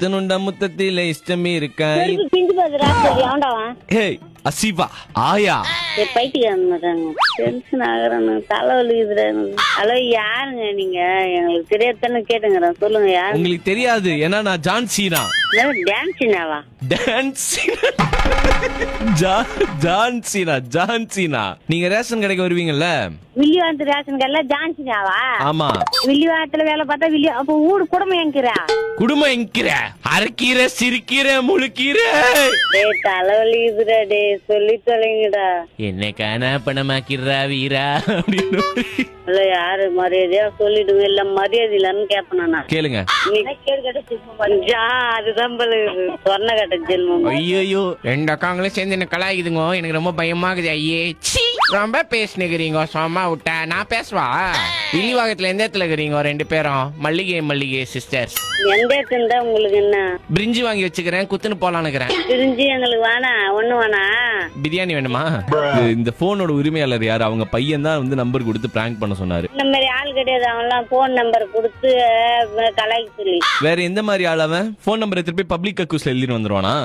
முத்தனுண்ட முத்தத்தில இஷ்டம் இருக்கா? பிஞ்சு பாத்துரா சரி அவன்டாவா ஏய் அசிவா ஆயா பைத்தியம் டென்ஷன் ஆகுறானு தலைவலிக்குதுடா. ஹலோ யாருங்க நீங்க? எங்களுக்கு தெரியாதானே கேட்டுங்கிறேன், சொல்லுங்க யாரு? உங்களுக்கு தெரியாது, ஏன்னா நான் ஜான் சீனா. டான்ஸினாவா? John Cena. நீங்க ரேஷன் கடைக்கு வருவீங்கல்ல? வில்லிவாத்து ரேஷன் கடையில ஜான்சினாவா? ஆமா. வில்லிவாத்துல வேலை பார்த்தா அப்ப ஊடு குடும்பம் என்கிறா? குடும்பம் என்கிற அரைக்கீரை சிரிக்கீரை முழுக்கீரை. தலைவலிக்குதுடா டே, சொல்லி தொலைங்கடா. என்ன காணா பணமாக்கிறா வீரா அப்படின்னு. இல்ல யாரு மரியாதையா சொல்லிடுங்க, இல்ல மரியாதை இல்லன்னு கேப்பனா கேளுங்க. அதுதான் சொன்ன கட்ட ஜென்மம். ஐயோ ரெண்டு அக்காங்களும் சேர்ந்து என்ன கலாய்க்குதுங்க, எனக்கு ரொம்ப பயமாகுது. ஐயே ரொம்ப பேசினுக்கிறீங்க, சும்மா விட்டா நான் பேசுவா. இழிவாகத்துல எந்த இடத்துல இருக்கிறீங்க ரெண்டு பேரும்? மல்லிகை சிஸ்டர்ஸ். எந்த இடத்துல உங்களுக்கு என்ன? பிரிஞ்சி வாங்கி வச்சுக்கிறேன், குத்துன்னு போலான்னு இருக்கிறேன். பிரிஞ்சி எங்களுக்கு வேணா, ஒண்ணு வேணா. பிரியாணி வேணுமா? இந்த போனோட உரிமையாளர் யாரு? அவங்க பையன் தான் வந்து நம்பர் கொடுத்து பிராங்க் பண்ண சொன்னாரு. இந்த மாதிரி ஆள் கிடையாது, அவன்லாம் போன் நம்பர் கொடுத்து கலாய்க்கு சொல்லி. வேற எந்த மாதிரி ஆள் அவன்? போன் நம்பரை திருப்பி பப்ளிக் அக்யூஸ்ல எழுதிட்டு வந்துருவானா?